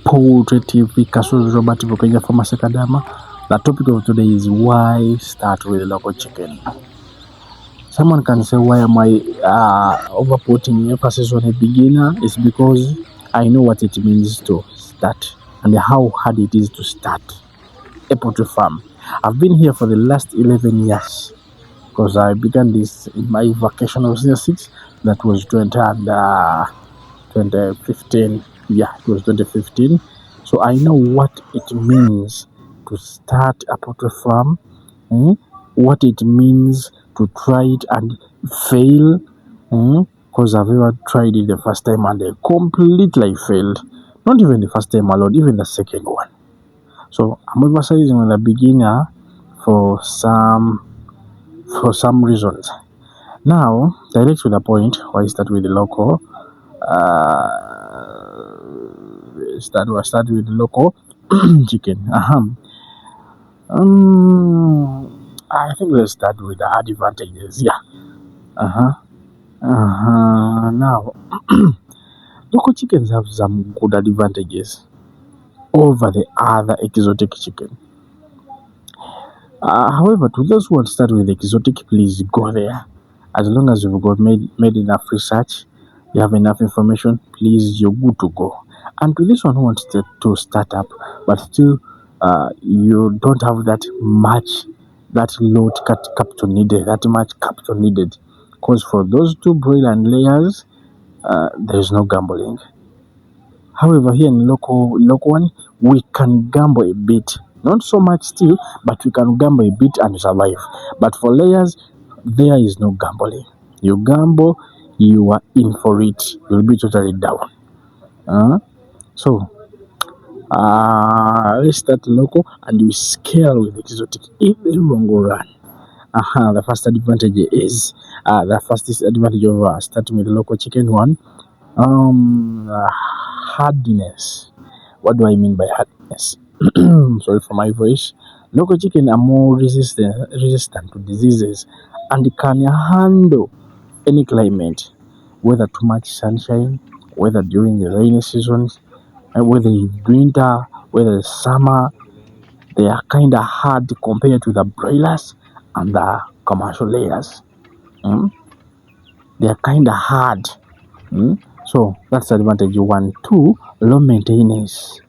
Poultry TV, Kasuz Robert Bukenya from Masekadama. The topic of today is why start with local chicken. Someone can say, why am I overputting emphasis on a beginner? It's because I know what it means to start and how hard it is to start a poultry farm. I've been here for the last 11 years because I began this in my vacation of senior 6. That was 2015. Yeah, it was 2015. So I know what it means to start a poultry farm, what it means to try it and fail, because I've ever tried it the first time and I completely failed. Not even the first time alone, even the second one. So I'm emphasizing on the beginner for some reasons. Now, direct to the point, why start with the local? Start with the local chicken. I think let's start with the advantages. Yeah. Now, local chickens have some good advantages over the other exotic chicken. However, to those who want to start with exotic, please go there. As long as you've got made enough research, you have enough information, please, you're good to go. And to this one who wants to start up, but still you don't have that low capital needed, because for those two broiler and layers, there is no gambling. However, here in local one, we can gamble a bit. Not so much still, but we can gamble a bit and survive. But for layers, there is no gambling. You gamble, you are in for it. You'll be totally down. So, let's start local and we scale with exotic in the long run. The first advantage is fastest advantage of starting with the local chicken one. Hardiness. What do I mean by hardiness? Sorry for my voice. Local chicken are more resistant to diseases and can handle any climate, whether too much sunshine, whether during the rainy seasons, whether it's winter, whether it's summer. They are kind of hard compared to the broilers and the commercial layers. They are kind of hard. So that's advantage 1. 2, low maintenance.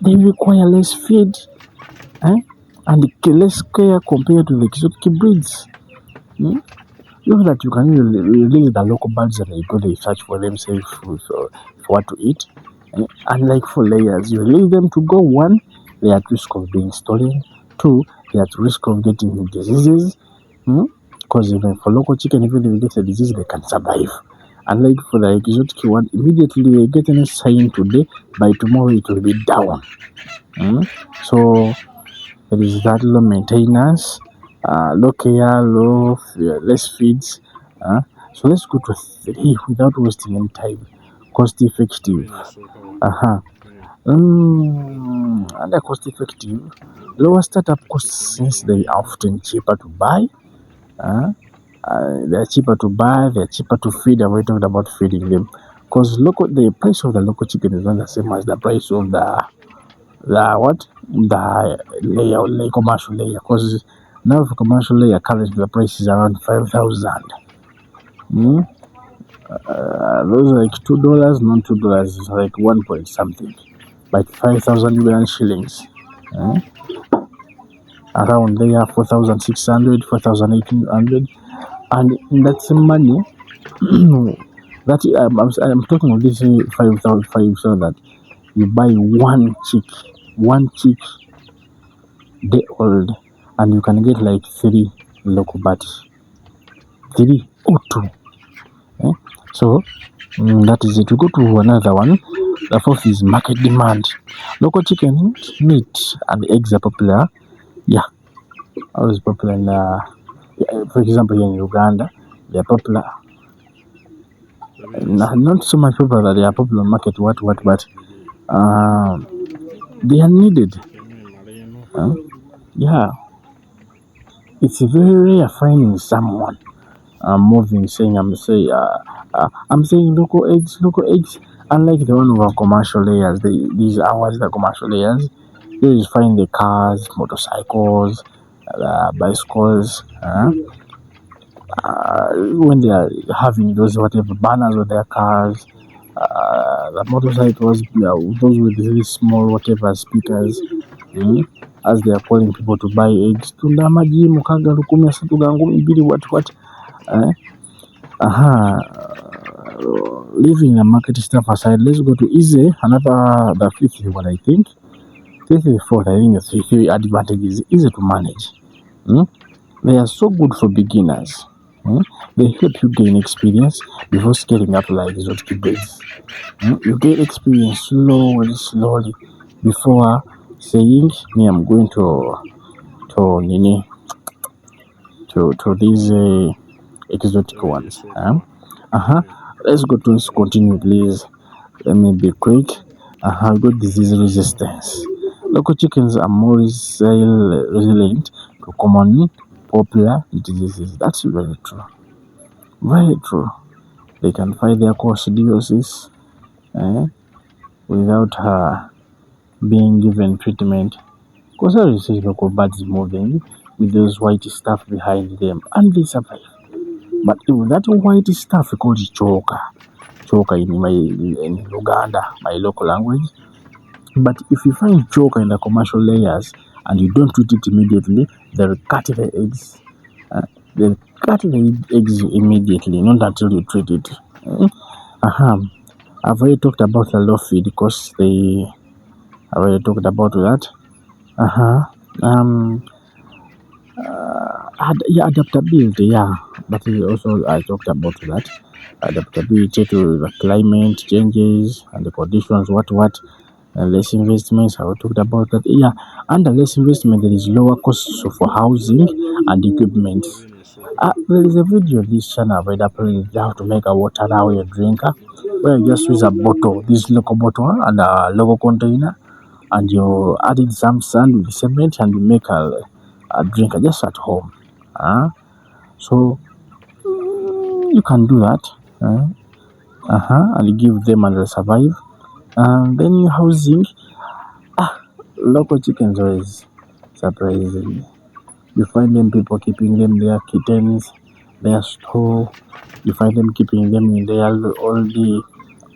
They require less feed and less care compared to the exotic breeds. You know that you can release the local birds and they go they search for themselves for what to eat. Unlike for layers, you release them to go. 1, they are at risk of being stolen. 2, they are at risk of getting diseases. Because even for local chicken, even if they get a disease, they can survive. Unlike for the exotic one, immediately they get any sign today, by tomorrow it will be down. So there is that low maintenance, low care, less feeds. So let's go to 3 without wasting any time. Cost effective. Under cost effective, lower startup costs since they are often cheaper to buy. They're cheaper to buy, they're cheaper to feed, and we're talking about feeding them. Because the price of the local chicken is not the same as the price of the layer, like commercial layer. Because now for commercial layer, currently the price is around 5,000. Those are like $2, not $2, it's like 1 point something, like 5,000 Ugandan shillings. Around there, 4,600, 4,800. And that's money. I'm talking of this 5,000 so that you buy one chick day old, and you can get like 3 local birds, 3 or 2. So that is it. We go to another one. The 4th is market demand. Local chicken, meat, and eggs are popular. Yeah, always popular in for example, here in Uganda, they are popular. Not so much popular that they are popular on market, but they are needed. Yeah, it's very rare finding someone I'm saying local eggs Unlike the one of our commercial layers, these ours, the commercial layers, you just find the cars, motorcycles, bicycles, when they are having those whatever banners on their cars, the motorcycles, those with really small whatever speakers, as they are calling people to buy eggs. Tunda maji mukaga lukumi asatu gangu mbili what. Eh? Leaving the market stuff aside, let's go to easy. The fifth one, I think. Fifth and fourth, I think the three advantages is easy to manage. They are so good for beginners. They help you gain experience before scaling up like exotic breeds. You get experience slowly before saying, "Me, I'm going to these exotic ones." Let's continue, please. Let me be quick. Good disease resistance. Local chickens are more resilient to common popular diseases. That's very true. Very true. They can fight their coccidiosis without being given treatment. Because I see local birds moving with those white stuff behind them and they survive. But if that white stuff we call it choker in Uganda, my local language. But if you find choker in the commercial layers and you don't treat it immediately, they'll cut the eggs. They'll cut the eggs immediately, not until you treat it. I've already talked about the low feed because I've already talked about that. Adaptability, but also I talked about that. Adaptability to the climate changes and the conditions, and less investments. I talked about that. Under less investment, there is lower costs for housing and equipment. There is a video on this channel available how to make a water now a drinker, where you just use a bottle, this local bottle and a local container, and you added some sand with cement and you make a drinker just at home. So you can do that. And give them and they'll survive. Then housing. Local chickens always surprising. You find them people keeping them their kittens, their store. You find them keeping them in their old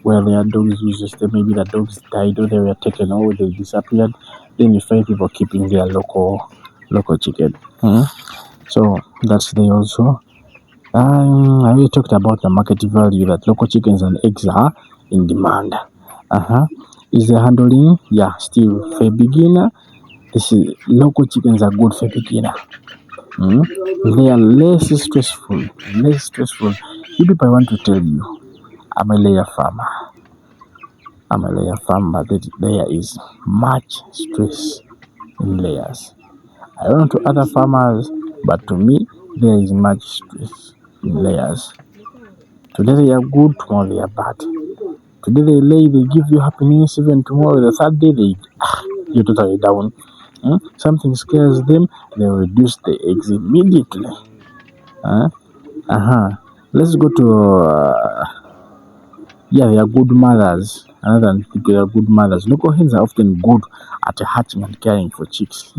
where their dogs uses them. Maybe the dogs died or they were taken or they disappeared. Then you find people keeping their local chicken. So that's there also. I already talked about the market value that local chickens and eggs are in demand. Is the handling? Yeah, still for a beginner. This is local chickens are good for a beginner. They are less stressful. You people, I want to tell you, I'm a layer farmer. But there is much stress in layers. I don't know to other farmers, but to me, there is much stress in layers. Today they are good, tomorrow they are bad. Today they lay, they give you happiness, even tomorrow, the third day, you're totally down. Something scares them, they reduce the eggs immediately. Let's go to, they are good mothers. Another than they are good mothers. Local hens are often good at hatching and caring for chicks.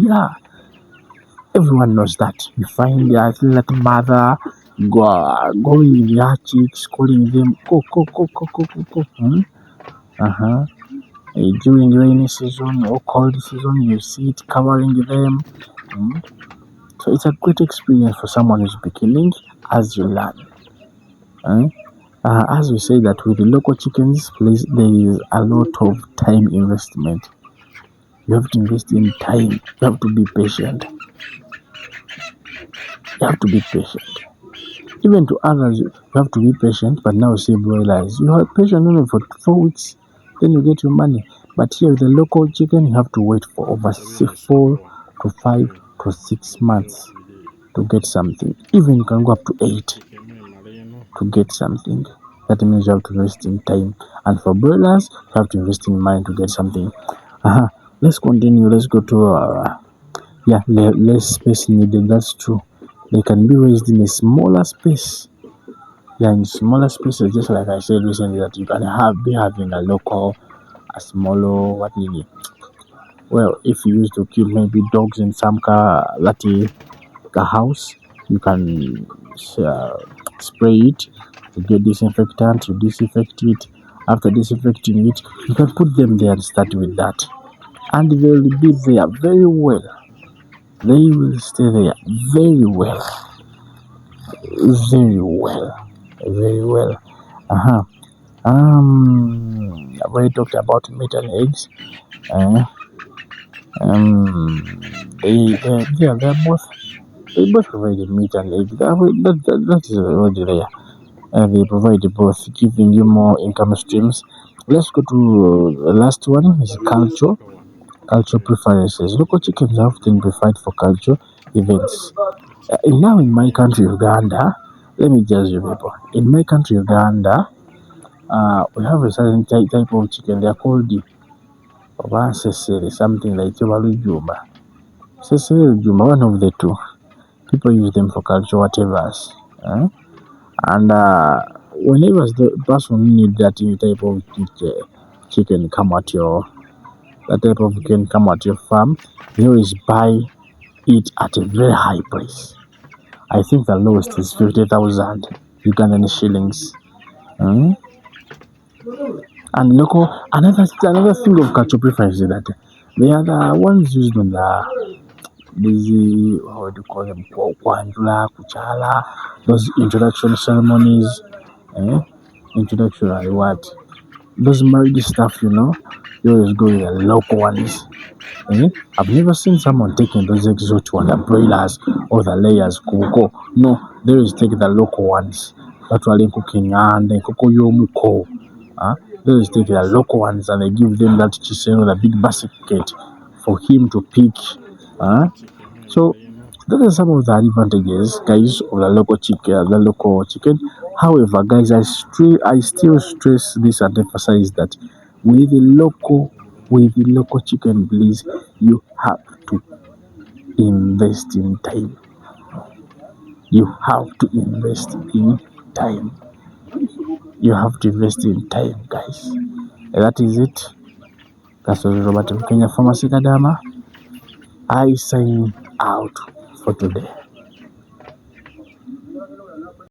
Everyone knows that. You find that little mother going with their chicks, calling them go. During rainy season or cold season, you see it covering them. So it's a great experience for someone who's beginning as you learn. As we say that with the local chickens, please, there is a lot of time investment. You have to invest in time. You have to be patient. Even to others, you have to be patient. But now, say broilers, you are patient only for 4 weeks, then you get your money. But here with the local chicken, you have to wait for over 4 to 5 to 6 months to get something. Even you can go up to 8 to get something. That means you have to invest in time. And for broilers, you have to invest in money to get something. Let's continue. Let's go to less space needed. That's true. They can be raised in a smaller space. Yeah, in smaller spaces, just like I said recently, that you can be having a smaller, what nini. Well, if you used to keep maybe dogs in some a house, you can uh, spray it, you get disinfectant, you disinfect it. After disinfecting it, you can put them there and start with that. And they will be there very well. They will stay there very well. Very well. Very well. Uh-huh. I've already talked about meat and eggs. Uh, um, they both provide meat and eggs. That is already there. They provide both, giving you more income streams. Let's go to the last one is culture. Culture preferences. Local chickens are often preferred for culture events. Now in my country, Uganda, let me just you people. In my country, Uganda, we have a certain type of chicken. They are called the Sesere, something like Juma. Sesere Juma, one of the two. People use them for culture, whatever. Eh? And whenever the person need that type of chicken come at your that type of chicken come at your farm, they always buy it at a very high price. I think the lowest is 50,000 Ugandan shillings. Mm? And local another thing of culture preference is that they are the ones used on the how do you call them, Kwanjula, Kuchala, those introduction ceremonies, eh? Introduction and what? Those marriage stuff, you always go with the local ones. Eh? I've never seen someone taking those exotic ones, the broilers or the layers, kuko. No, they always take the local ones. That's why they cooking and then koko yomuko. They always take the local ones and they give them that chisel, the big basket for him to pick. So those are some of the advantages, guys, of the local chicken. However, guys, I still stress this and emphasize that with the local chicken, please, you have to invest in time. You have to invest in time. You have to invest in time, guys. That is it. That's what Robert Kenya Pharmacy Kadama. I sign out for today.